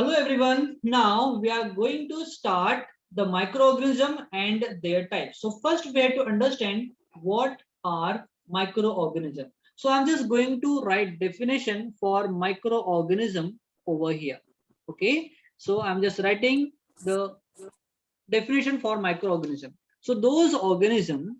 Hello everyone. Now we are going to start the microorganism and their types. So first we have to understand what are microorganism. So I'm just going to write definition for microorganism over here. Okay. So I'm just writing the definition for microorganism. So those organism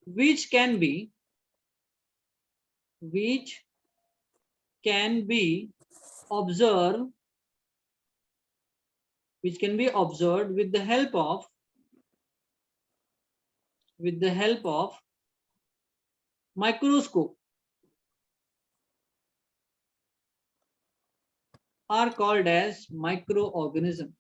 which can be observed with the help of microscope are called as microorganism.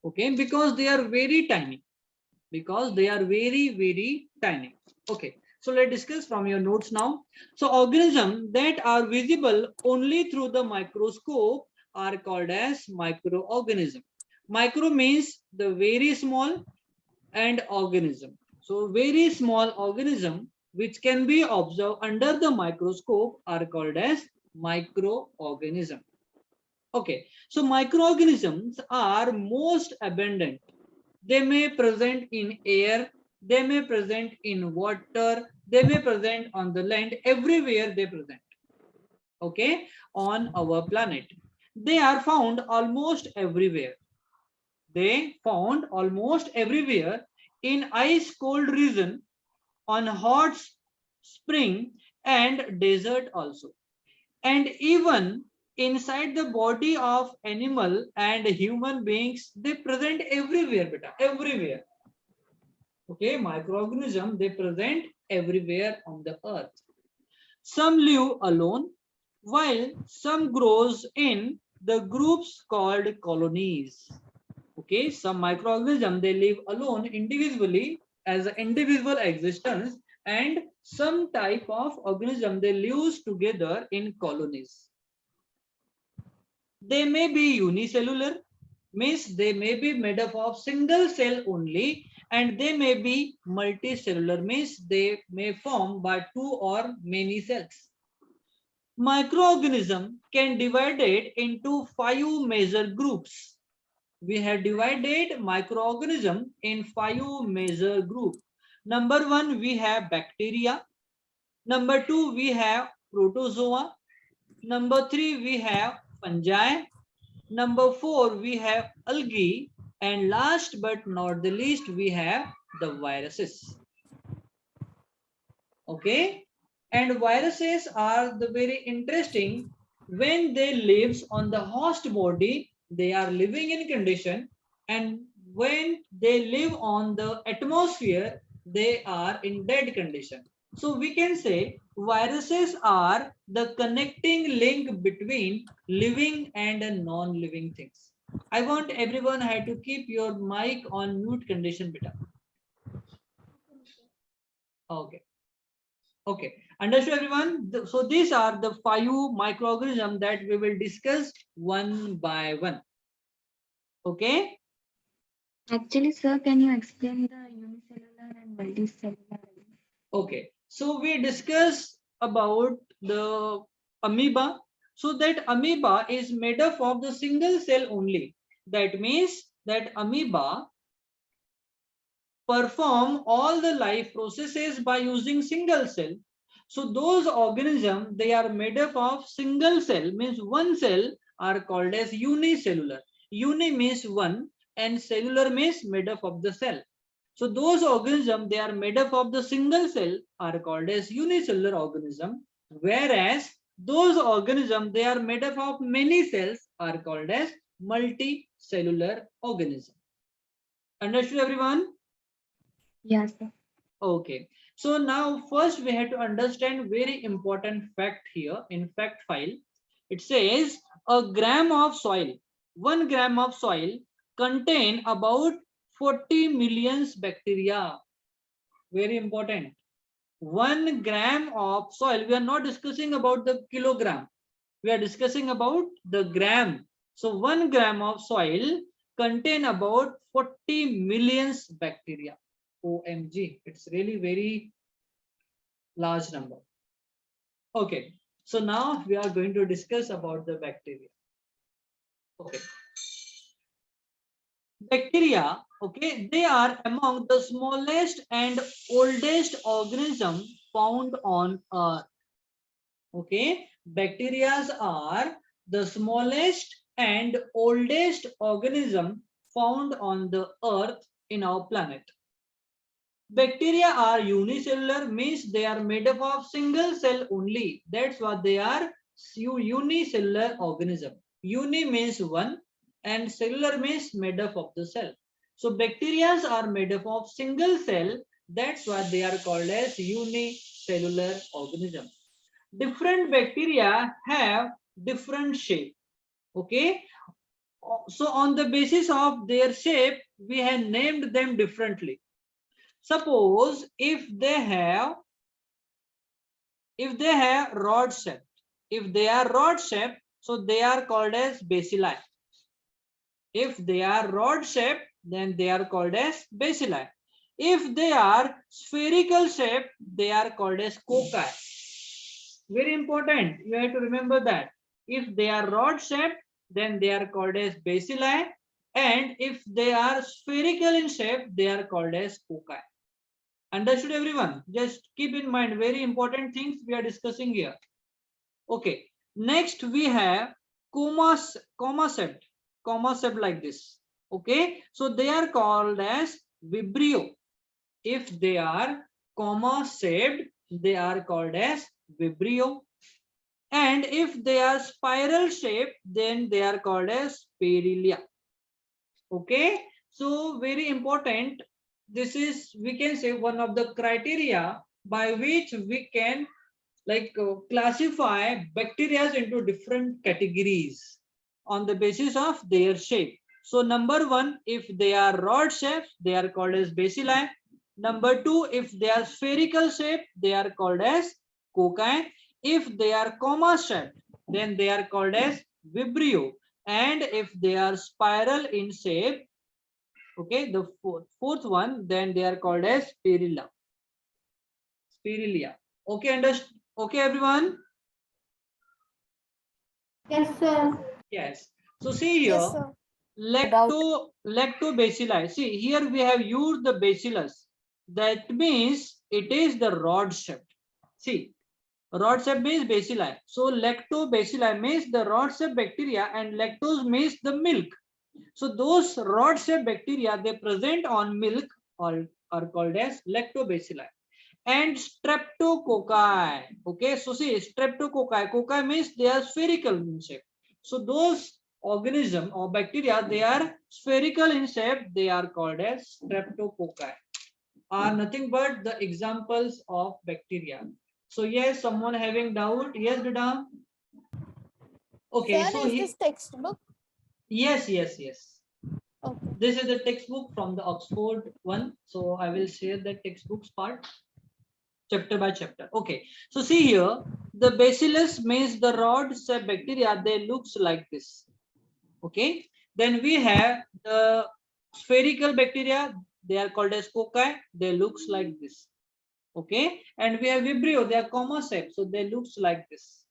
Okay, because they are very tiny. Very tiny. Okay, so let's discuss from your notes now. So organisms that are visible only through the microscope are called as microorganism. Micro means the very small, and organism. So very small organism which can be observed under the microscope are called as microorganism. Okay, so microorganisms are most abundant. They may present in air, they may present in water, they may present on the land, everywhere they present. Okay, on our planet. They are found almost everywhere. In ice cold region, on hot spring and desert also, and even inside the body of animal and human beings. They present everywhere, beta, everywhere. Okay, microorganism, they present everywhere on the earth. Some live alone while some grows in the groups called colonies. Okay, some microorganisms, they live alone individually as an individual existence, and some type of organism, they live together in colonies. They may be unicellular, means they may be made up of single cell only, and they may be multicellular, means they may form by two or many cells. Microorganism can divide it into 5 major groups. We have divided microorganism in 5 major groups. Number 1, we have bacteria. Number 2, we have protozoa. Number 3, we have fungi. Number 4, we have algae. And last but not the least, we have the viruses. Okay. And viruses are the very interesting. When they live on the host body, they are living in condition, and when they live on the atmosphere, they are in dead condition. So we can say viruses are the connecting link between living and non-living things. I want everyone had to keep your mic on mute condition, beta. Okay. Okay, understood everyone? So these are the 5 microorganisms that we will discuss one by one. Okay. Actually, sir, can you explain the unicellular and multicellular? Okay, so we discuss about the amoeba. So that amoeba is made up of the single cell only. That means that amoeba perform all the life processes by using single cell. So those organisms, they are made up of single cell, means one cell, are called as unicellular. Uni means one and cellular means made up of the cell. So those organisms, they are made up of the single cell, are called as unicellular organism, whereas those organisms, they are made up of many cells, are called as multicellular organism. Understood everyone? Yes, sir. Okay, so now first we have to understand very important fact here in fact file. It says a gram of soil, 1 gram of soil contain about 40 million bacteria. Very important. 1 gram of soil. We are not discussing about the kilogram. We are discussing about the gram. So 1 gram of soil contain about 40 millions bacteria. OMG. It's really very large number. Okay. So now we are going to discuss about the bacteria. Okay. Bacteria, okay, they are among the smallest and oldest organism found on Earth. Okay, bacteria are the smallest and oldest organism found on the Earth in our planet. Bacteria are unicellular, means they are made up of single cell only. That's what they are, unicellular organism. Uni means one and cellular means made up of the cell. So bacteria are made up of single cell. That's what they are called as unicellular organism. Different bacteria have different shape. Okay. So on the basis of their shape, we have named them differently. Suppose if they have rod shape, if they are rod shape, so they are called as bacilli. If they are rod shape, then they are called as bacilli. If they are spherical shape, they are called as cocci. Very important, you have to remember that. If they are rod shape, then they are called as bacilli, and if they are spherical in shape, they are called as cocci. Understood everyone? Just keep in mind very important things we are discussing here. Okay. Next we have comma shaped like this. Okay. So they are called as Vibrio. If they are comma shaped, they are called as Vibrio. And if they are spiral shaped, then they are called as Spirilia. Okay. So very important. This is, we can say, one of the criteria by which we can classify bacteria into different categories on the basis of their shape. So number one, if they are rod shaped, they are called as bacilli. Number two, if they are spherical shape, they are called as cocci. If they are comma shaped, then they are called as vibrio. And if they are spiral in shape, okay, the fourth one, then they are called as spirilla. Spirilia. Okay, understand? Okay, everyone. Yes, sir. Yes. So see here, Yes, sir. lactobacilli. See here we have used the bacillus. That means it is the rod shaped. See, rod shape means bacilli. So lactobacilli means the rod shaped bacteria, and lactose means the milk. So those rod shaped bacteria, they present on milk, or are called as lactobacilli. And streptococci. Okay, so see, streptococci. Cocci means they are spherical in shape. So those organism or bacteria, they are spherical in shape. They are called as streptococci. Are nothing but the examples of bacteria. So yes, someone having doubt? Yes, Dada. Okay, Sir, so is this textbook? yes. Okay. This is the textbook from the Oxford one. So I will share the textbooks part chapter by chapter. Okay, so see here, the bacillus means the rod shaped bacteria, they looks like this. Okay, then we have the spherical bacteria, they are called as cocci, they looks like this. Okay, and we have vibrio, they are comma shaped, so they looks like this.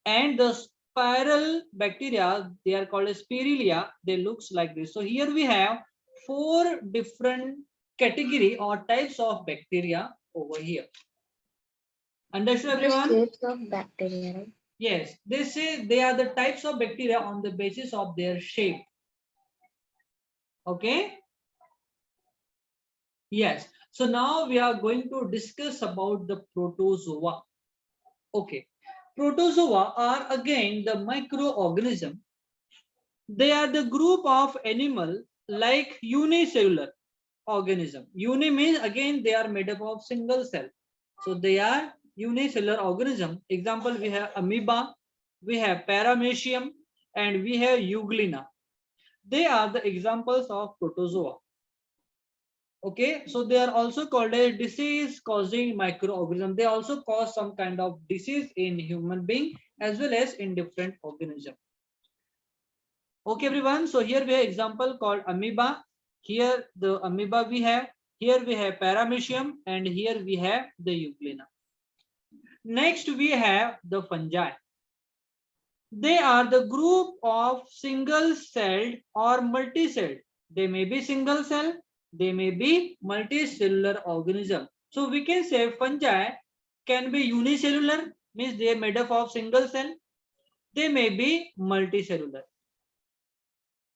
And the spiral bacteria, they are called as spirilia, they looks like this. So here we have 4 different category or types of bacteria over here. Understood everyone? Shapes of bacteria, right? Yes, they say they are the types of bacteria on the basis of their shape. Okay. Yes. So now we are going to discuss about the protozoa. Okay. Protozoa are again the microorganism. They are the group of animal like unicellular organism. Uni means again they are made up of single cell. So they are unicellular organism. Example, we have amoeba, we have paramecium, and we have euglena. They are the examples of protozoa. Okay, so they are also called a disease causing microorganism. They also cause some kind of disease in human being as well as in different organism. Okay, everyone. So here we have example called amoeba. Here the amoeba we have. Here we have paramecium, and here we have the euglena. Next we have the fungi. They are the group of single-celled or multi-celled. They may be single-cell, they may be multicellular organism. So we can say fungi can be unicellular, means they are made up of single cell. They may be multicellular.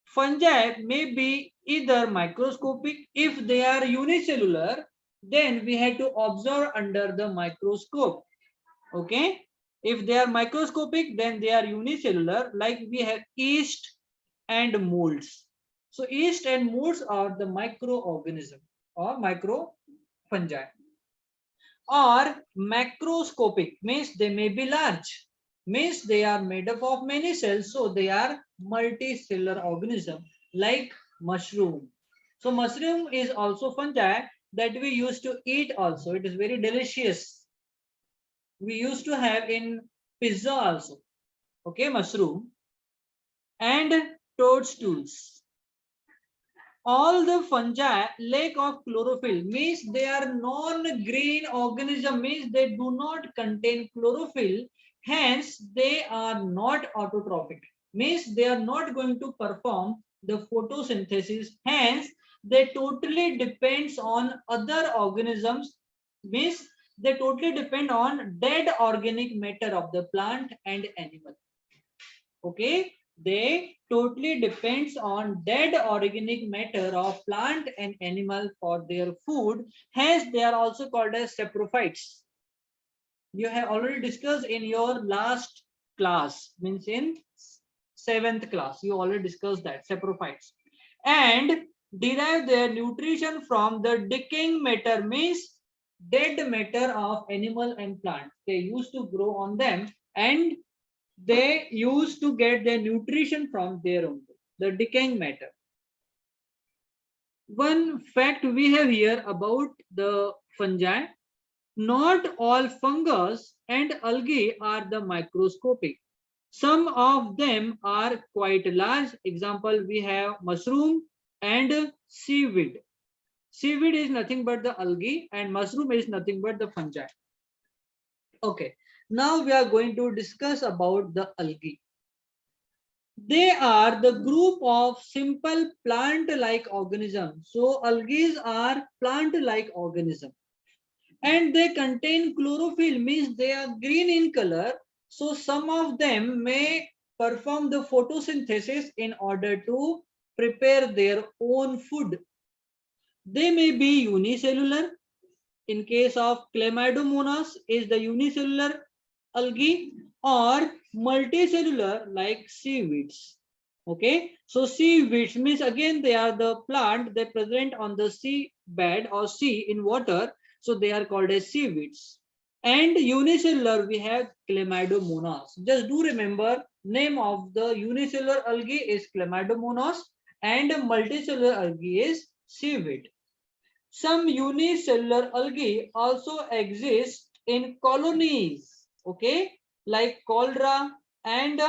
Fungi may be either microscopic. If they are unicellular, then we have to observe under the microscope. Okay, if they are microscopic, then they are unicellular, like we have yeast and molds. So yeast and molds are the microorganism or microfungi. Or macroscopic, means they may be large, means they are made up of many cells, so they are multicellular organism, like mushroom. So mushroom is also fungi that we used to eat also. It is very delicious. We used to have in pizza also. Okay, mushroom and toadstools. All the fungi lack of chlorophyll, means they are non-green organism, means they do not contain chlorophyll, hence they are not autotrophic, means they are not going to perform the photosynthesis, hence they totally depends on other organisms, means they totally depend on dead organic matter of the plant and animal. Okay, they totally depends on dead organic matter of plant and animal for their food, hence they are also called as saprophytes. You have already discussed in your last class, means in 7th class you already discussed that saprophytes, and derive their nutrition from the decaying matter, means dead matter of animal and plant. They used to grow on them, and they used to get their nutrition from their own, the decaying matter. One fact we have here about the fungi: not all fungus and algae are the microscopic. Some of them are quite large. Example, we have mushroom and seaweed. Seaweed is nothing but the algae, and mushroom is nothing but the fungi. Okay, now we are going to discuss about the algae. They are the group of simple plant-like organisms. So algae are plant-like organisms, and they contain chlorophyll, means they are green in color. So some of them may perform the photosynthesis in order to prepare their own food. They may be unicellular. In case of Chlamydomonas is the unicellular algae, or multicellular like seaweeds. Okay, so seaweeds means again they are the plant, they present on the sea bed or sea in water, so they are called as seaweeds. And unicellular we have Chlamydomonas. Just do remember, name of the unicellular algae is Chlamydomonas and multicellular algae is seaweed. Some unicellular algae also exist in colonies, okay, like caldera and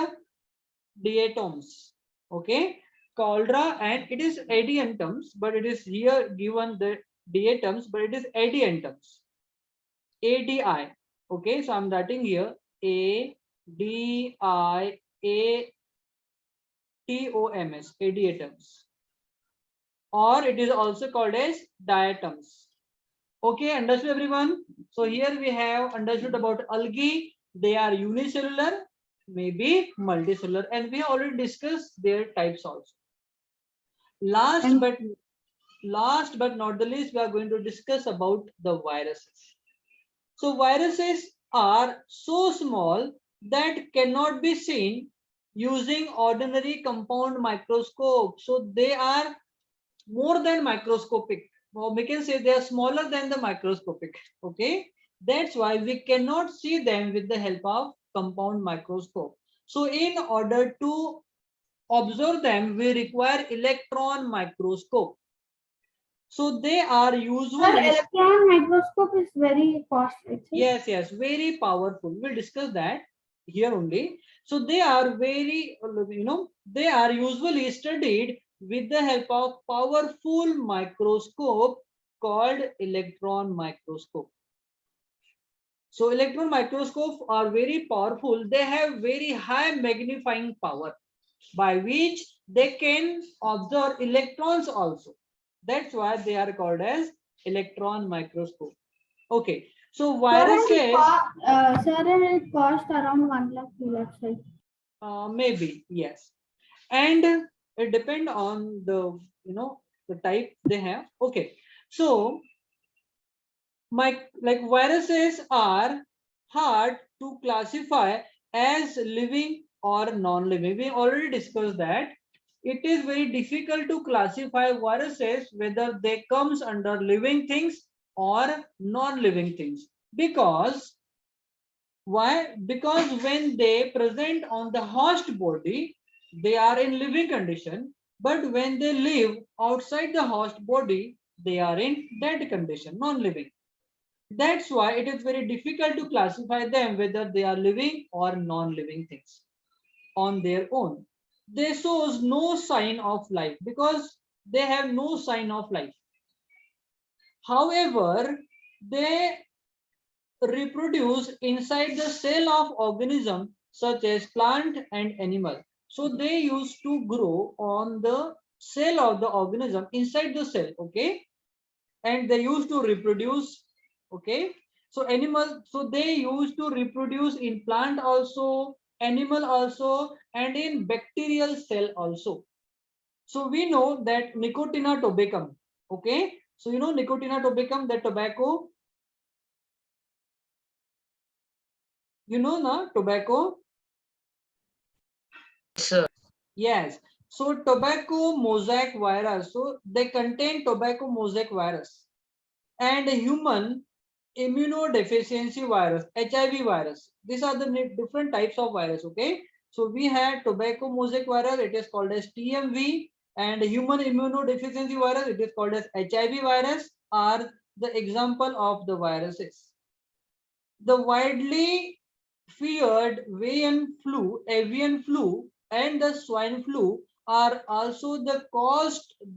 diatoms. Okay, caldera, and it is adiantums, but it is here given the diatoms, but it is adiantums. ADI. Okay, so I'm writing here ADIATOMS, adiatoms, or it is also called as diatoms. Okay, understood everyone? So here we have understood about algae. They are unicellular, maybe multicellular, and we have already discussed their types also. Last And but not the least, we are going to discuss about the viruses. So viruses are so small that cannot be seen using ordinary compound microscope. So they are more than microscopic, or we can say they are smaller than the microscopic. Okay, that's why we cannot see them with the help of compound microscope. So in order to observe them, we require electron microscope. So they are Sir, usually, electron microscope is very costly. yes, very powerful. We'll discuss that here only. So they are very, they are usually studied with the help of powerful microscope called electron microscope. So electron microscopes are very powerful. They have very high magnifying power by which they can observe electrons also. That's why they are called as electron microscope. Okay. So viruses, Sir, it cost around 1 lakh, 2 lakh, right? maybe, yes. And it depend on the, the type they have. Okay. So like viruses are hard to classify as living or non-living. We already discussed that it is very difficult to classify viruses whether they comes under living things or non-living things. Because why? Because when they present on the host body, they are in living condition, but when they live outside the host body, they are in dead condition, non-living. That's why it is very difficult to classify them whether they are living or non-living things on their own. They shows no sign of life because they have no sign of life. However, they reproduce inside the cell of organism such as plant and animal. So they used to grow on the cell of the organism inside the cell, okay? And they used to reproduce, okay? So animal, so they used to reproduce in plant also, animal also, and in bacterial cell also. So we know that Nicotina tobacum, okay? So you know Nicotina tobacum, the tobacco, you know na tobacco? Sir. Yes. So tobacco mosaic virus. So they contain tobacco mosaic virus and human immunodeficiency virus, HIV virus. These are the different types of virus. Okay. So we had tobacco mosaic virus. It is called as TMV, and human immunodeficiency virus. It is called as HIV virus. Are the example of the viruses. The widely feared avian flu, and the swine flu are also the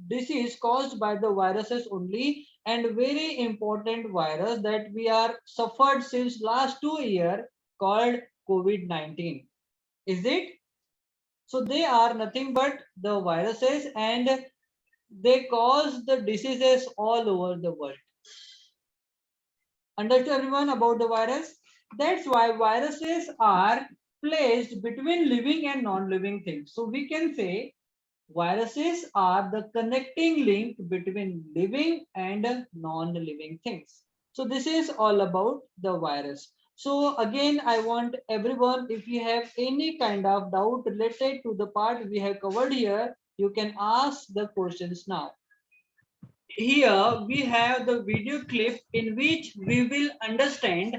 disease caused by the viruses only, and very important virus that we are suffered since last 2 years called COVID-19. Is it? So they are nothing but the viruses, and they cause the diseases all over the world. Understood everyone about the virus? That's why viruses are placed between living and non-living things. So we can say viruses are the connecting link between living and non-living things. So this is all about the virus. So again, I want everyone, if you have any kind of doubt related to the part we have covered here, you can ask the questions now. Here we have the video clip in which we will understand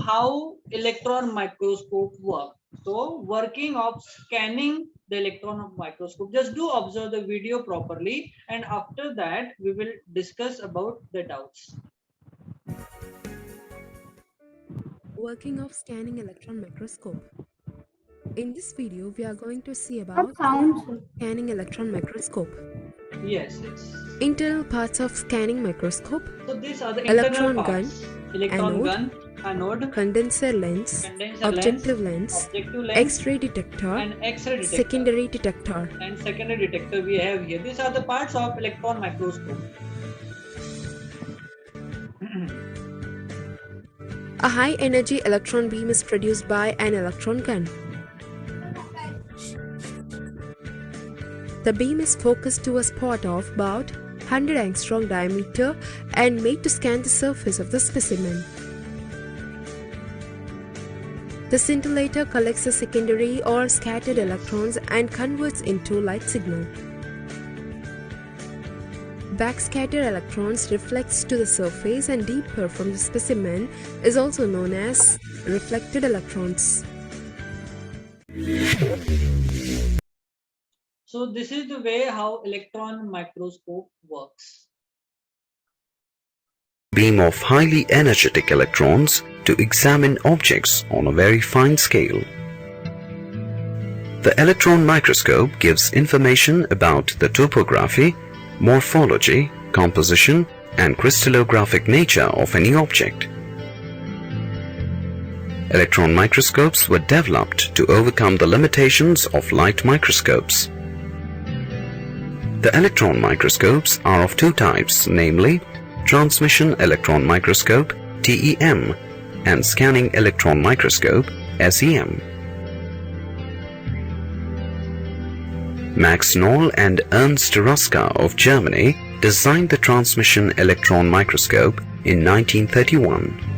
how electron microscope work. So working of scanning the electron microscope. Just do observe the video properly, and after that we will discuss about the doubts. Working of scanning electron microscope. In this video, we are going to see What about sound, sir? scanning electron microscope. Yes. Internal parts of scanning microscope: So these are the electron internal gun, parts. Electron anode, gun, anode, condenser lens, condenser objective lens, objective lens, X-ray detector, and X-ray detector. secondary detector. And secondary detector we have here. These are the parts of electron microscope. A high-energy electron beam is produced by an electron gun. The beam is focused to a spot of about 100 angstrom diameter and made to scan the surface of the specimen. The scintillator collects the secondary or scattered electrons and converts into light signal. Backscattered electrons reflects to the surface and deeper from the specimen is also known as reflected electrons. So this is the way how electron microscope works. beam of highly energetic electrons to examine objects on a very fine scale. The electron microscope gives information about the topography, morphology, composition, and crystallographic nature of any object. Electron microscopes were developed to overcome the limitations of light microscopes. The electron microscopes are of two types, namely transmission electron microscope (TEM) and scanning electron microscope (SEM). Max Noll and Ernst Ruska of Germany designed the transmission electron microscope in 1931.